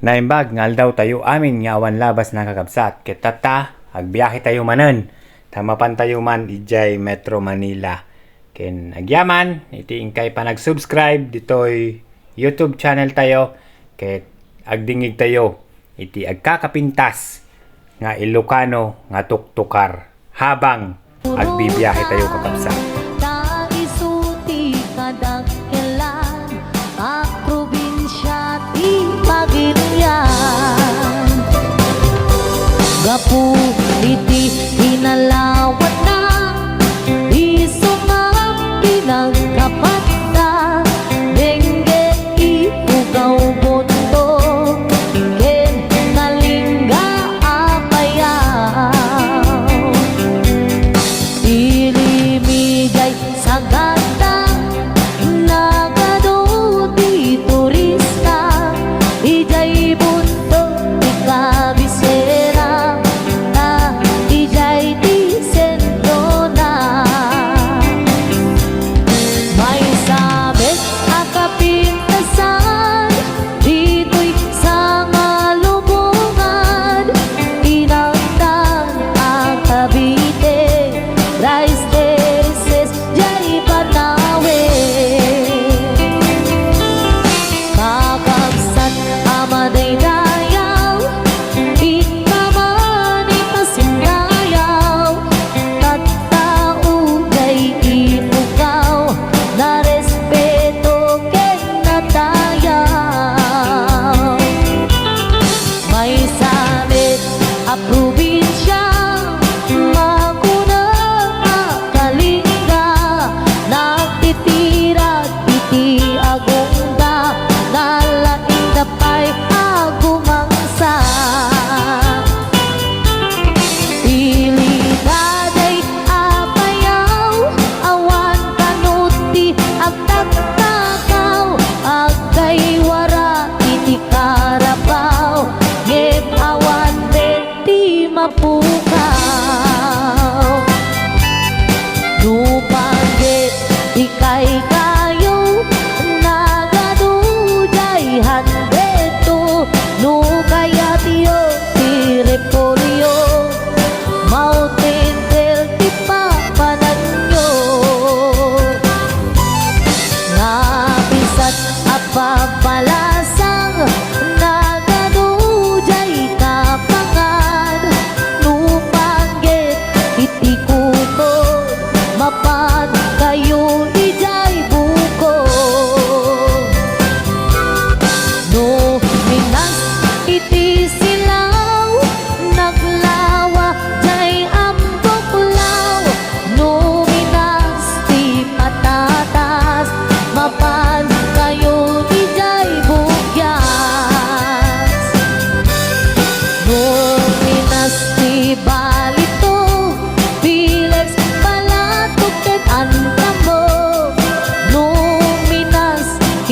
Naimbag ngal daw tayo amin nga awan labas na kakabsat. Kitata, agbiyahe tayo manen. Tamapan tayo man ijay Metro Manila. Ken agyaman, iti ingkay pa nag-subscribe ditoy YouTube channel tayo. Ket agdingig tayo iti agkakapintas nga Ilocano nga tuktukar habang agbibiyahe tayo kakabsat. Gapu iti hinalawat na iso nga pinagkapat na dengge ipugaw boto ken nalingga apayaw ilimigay sa gata nagado di turista ijay bunto di kabisera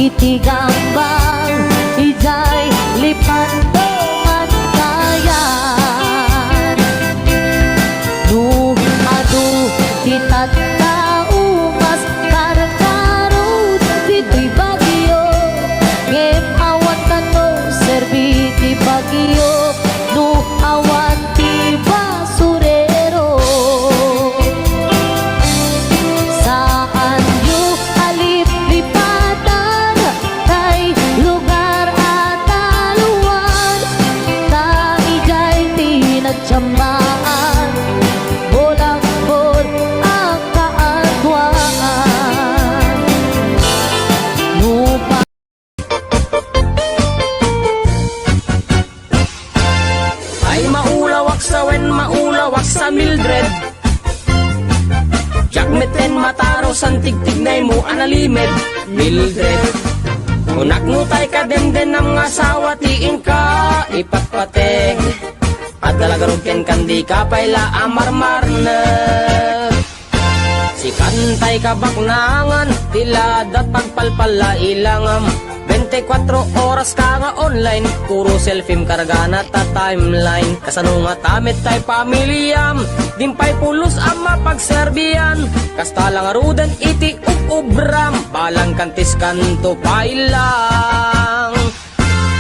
itigambang ijay lipantongan kayan adu kita taumas karang-karang dito'y bagyo ngem awan kano serbi di bagyo awan ti basurero saan yu alip lipatan kay lugar at aluan ta ijay tinagtsamaan bolak-bol ang kaagwaan lupa ay maulawak sa wen maulawak sa Mildred Jakmeten mataro santig tignay mo analimed Mildred unak nutay ka den ng asawa tiin ka ipatpateg at dalagarugken kandi ka payla amarmar na si kantay ka baknangan tila dat pagpalpala ilangam 24 oras ka nga online puro selfie kargana ta timeline kasano nga tamit tay pamilyam dimpay pulos ang mapagserbian kasta lang arudan iti ubram balang kantis kanto pailang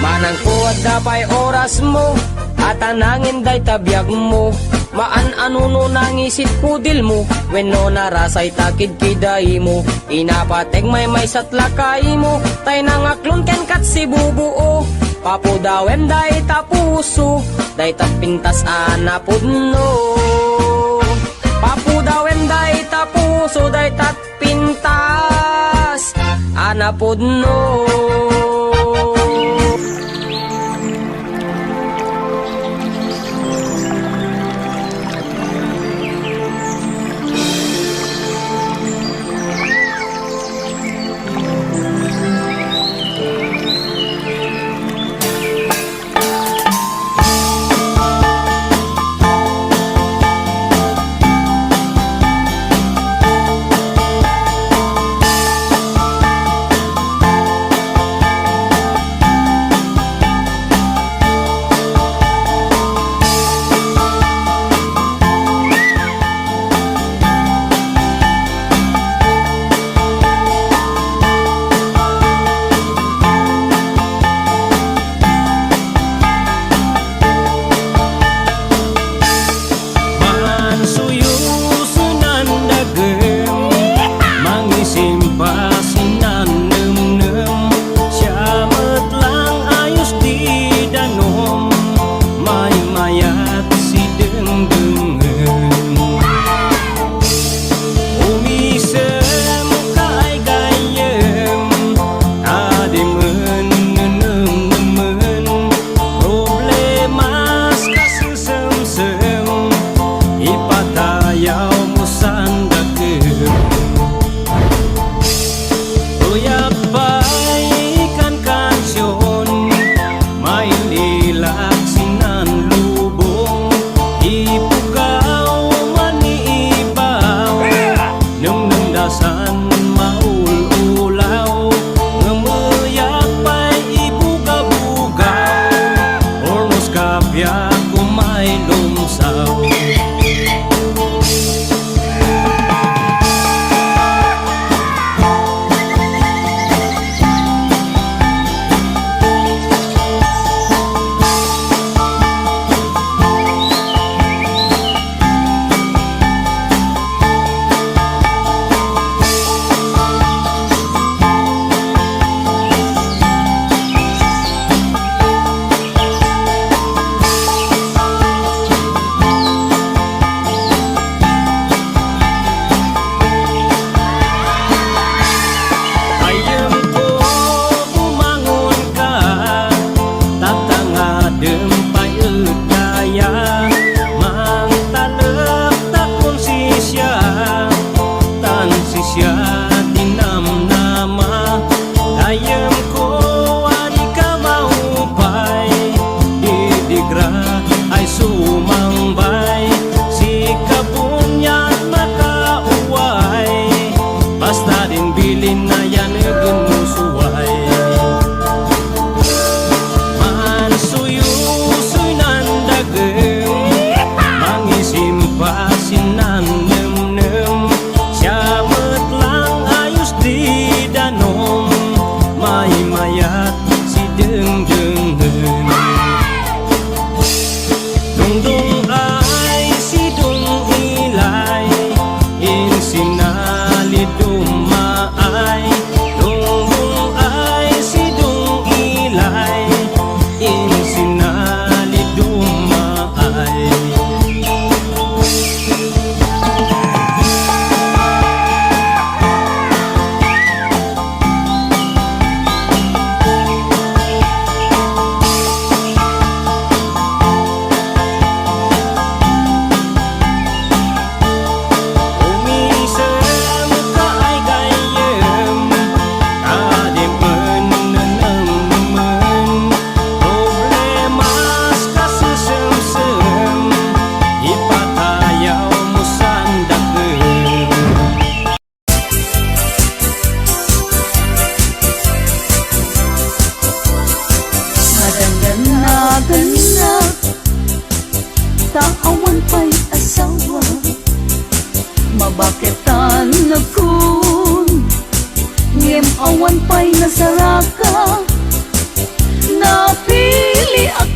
Manang kuwad dapay oras mo, at anangin day tabiyag mo. Maan ano nangisit kudil mo, when no narasay takid kiday mo. Inapateg may sat lakay mo, tay nangaklon ken kat si bubuo. Papudawem day tapuso, day tapintas anapudno. Papudawem day tapuso, day tatpintas anapudno.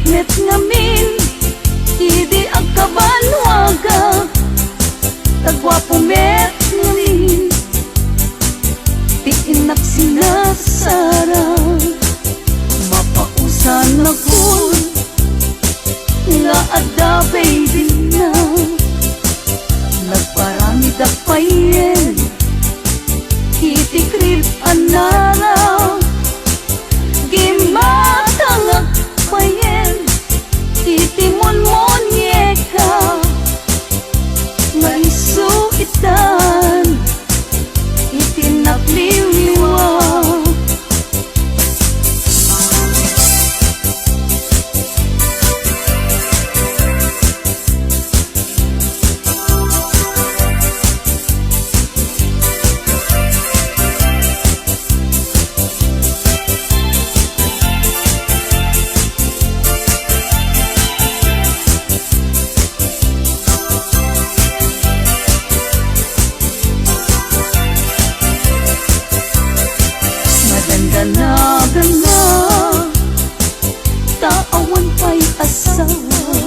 akmet ngamin, idi agkabanwaga, tagwapo met ngamin, ti inak sinasara, mapausan na kun, nga ada baby na, nagparami da payen, iti krip anara, gimatangak payen, iti monmonyeka, nga isuitan, iti nakliliwa. Madandanagan taawan pa'y asawa,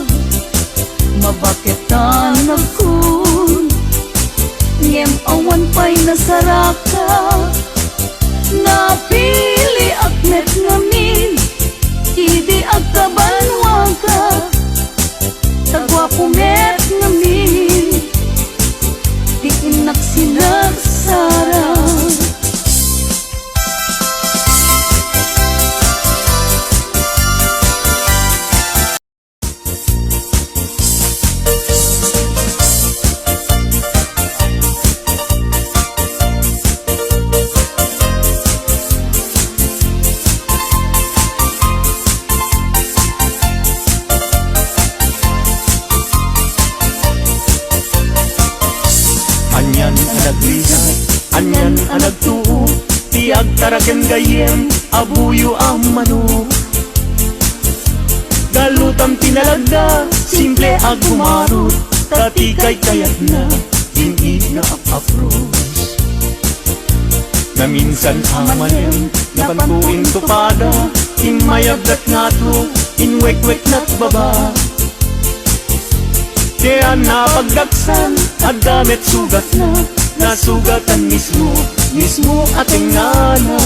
mabaketan akun, ngem awan pa'y nasaraka, napili akmet ngamin, idi agkabanwaga, tagwapo met ngamin, di inak sinagsara. Anyan anagbigat, anyan anagtuo, tiag taraken gayem, abuyo ang manok. Galutam tinalagda, simple ag gumarot, tatikay kayat na, hindi na apapros. Na minsan amalem, napantuin tupada, imayagdat nga to, inwek-wek na't baba. Kaya napagdaksan, at damit sugat na, nasugatan mismo, mismo ating ngana.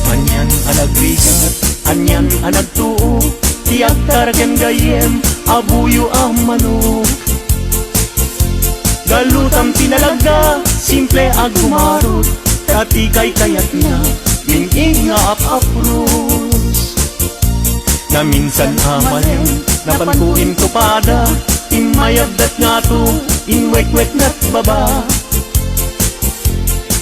Anyan anagbigat, anyan anagtuo, tiyak taraken gayem, abuyo ang manok. Galutam tinalagda, simple ag gumarot, tatikay kayat na, minging nga apapros. Na minsan amalem, napantuin tupada, imayagdat nga to, inwek-wek na't baba.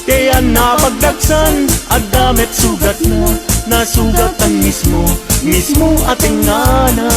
Kaya napagdaksan, at damit sugat na, nasugatan mismo, mismo ating ngana.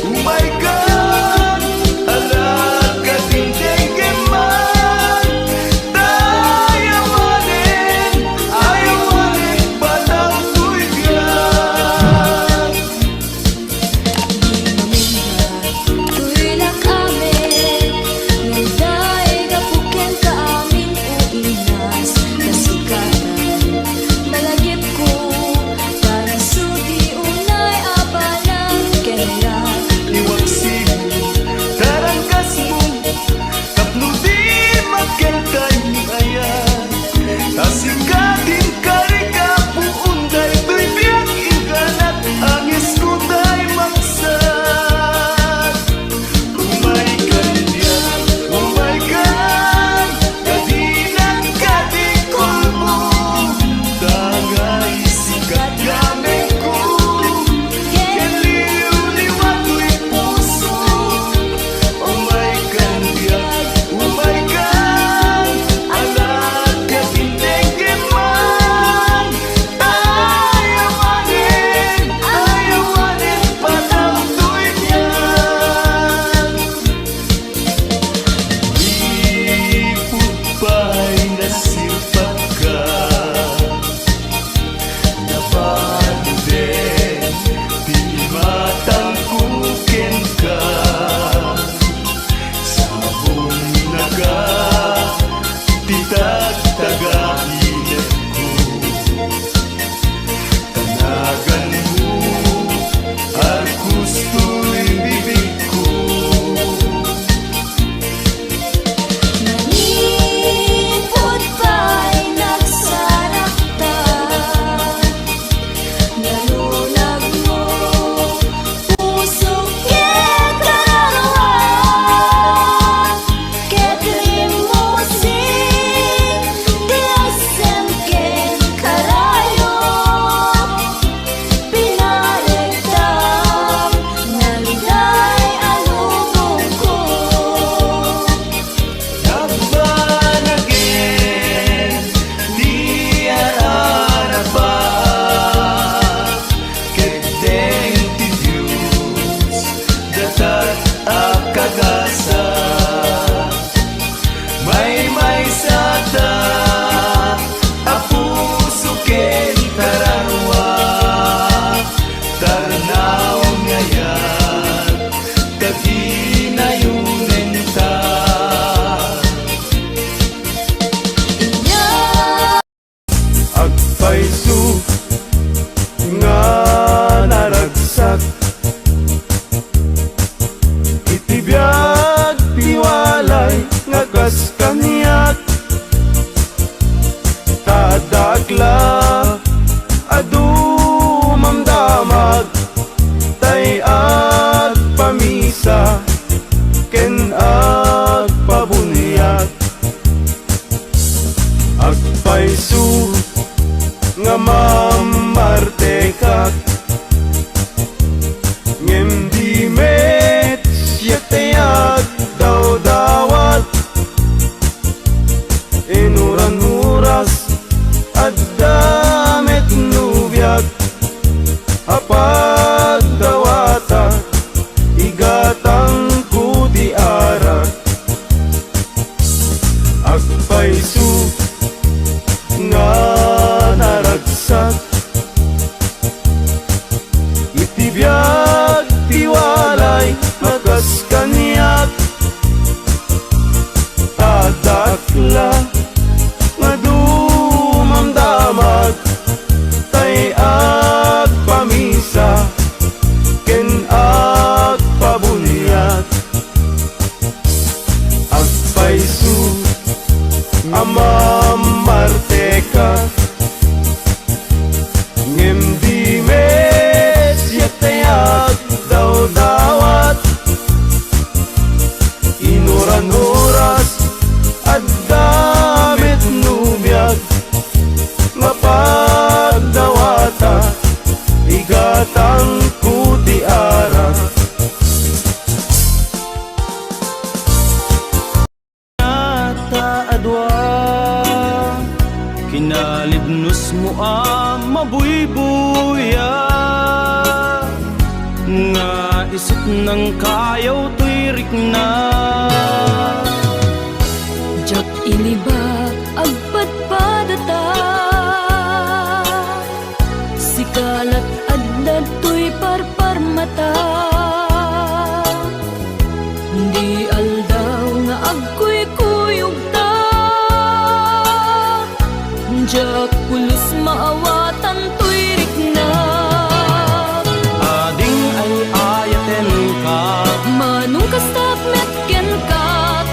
Oh my God, ala ka ding ding tay agpamisa ken agpabunyag agpaisu nga mamartekak ngem di met siatayag daw dawat inuran huras at damit nubiyag apag dawata igatang kuti arak agpaisu nga naragsak itibiyag tiwalay makas kanyak tadakla nga dumamdamag tay agpamisa ken agpabunyag agpaisu amamarteka ngem di mesyatayag daw dawat inuran oras at damit nubiyag mapagdawata igatang kuti ara adwa kinalibnos mo mabuybuya nga isip ng kayaw tuirik na Jak iniba agpadpadata sikalat adda tuy parparmata hindi aldaw nga agkuy-kuyog ta jak pulos maawatan tuirik na ading ay ayaten ka manung kastap metken ka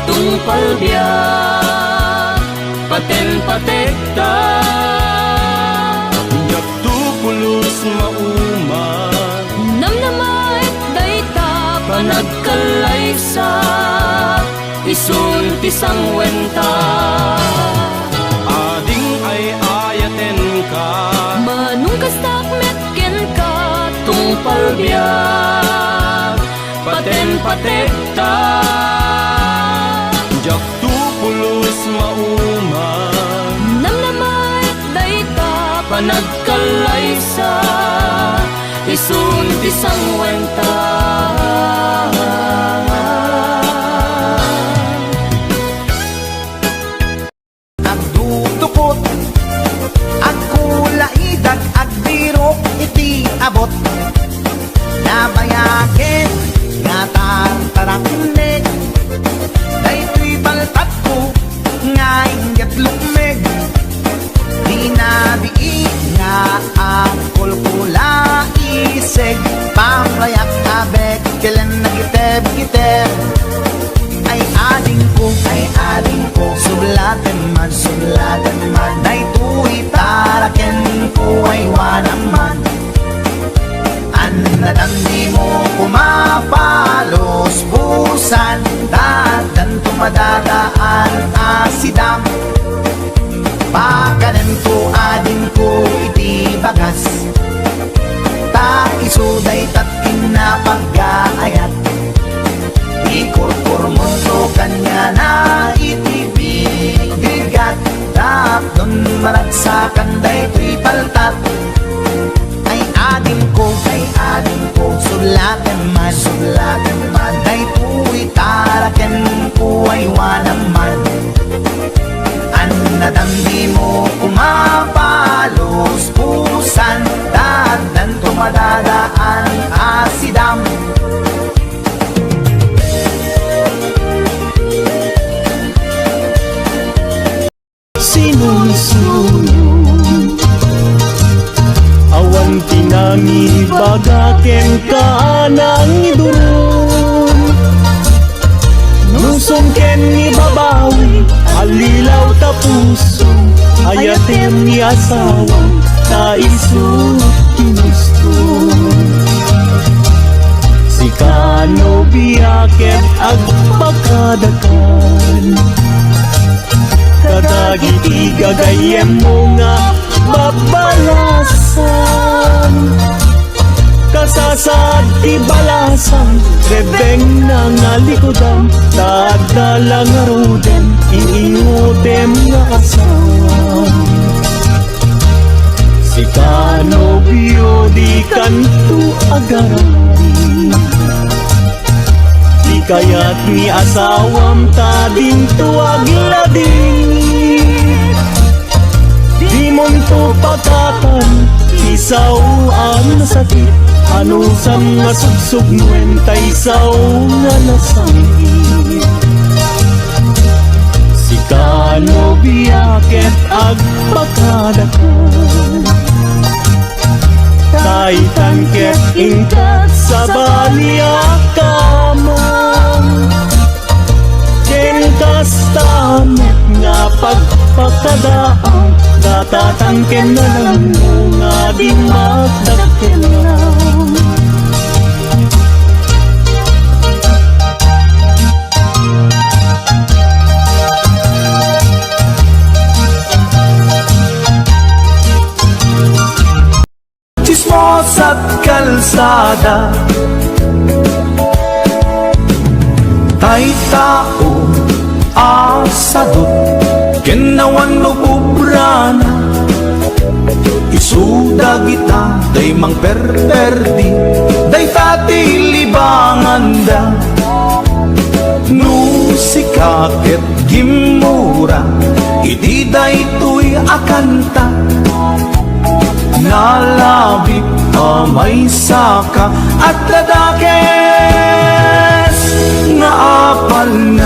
tungpal biyak paten-patekta yak tupulos mauma namnamait dayta panagkalaysa isun pisang wenta ading ay ayaten ka manung kastak metken ka tungpal biyak paten-patekta jak tupulos mauma namnamait dayta panagkalaysa isun pisang wenta Nagdudukot at kulaidag agbiro iti abot nabayakin nga tarakinig daytoy baltat ko nga ingat lukmig di nabii nga ang kulkula isig pamrayak abek kailan nagiteb-giteb ay ading ko sublatan man daytoy taraken ko ay wanaman anadang di mo kumapalos busan dadan tumadadaan asidam pakanan ko ading ko iti bagas ta isuday tatin na pag-aayat ikurkur mo so kanya na itibigat tap don maragsakan daytoy paltat ay ading ko sulatan man daytoy taraken ko ay wanaman anadam di mo kumapalos pusan dadan tumadadaan asidam sinusunod awan tinami bagaken ka nang idurun nusong ken ni babawi alilaw ta puso ayatem ni asawa ta isu ginusto Kano biyaket ag pagkadakan Kadagiti gagayem mo nga babalasan Kasasad ibalasan Rebeng na nga likodan Tadala nga ruden Iingutem nga asawa Si kanobyo di kanto agarari Di kaya't ni asawam tading tuwag lading Di mong to pakatan Isaw ang nasakit Ano sa mga sugsug nuwenta Isaw nga nasangit Si kanobiyaket ag pakadakan Taitan ket ingkat sa baliakamang Kenkas tamet nga pagpakadaang Datatangken na lang mo nga di magdakkel lang Chismos at kalsada Tay tao asadot Kenawan no bubrana Isuda kita Day mang perperdi Day tati libanganda Nusikaket gimura Iti day tuy akanta Nalabit may saka At ladakes Nga apal na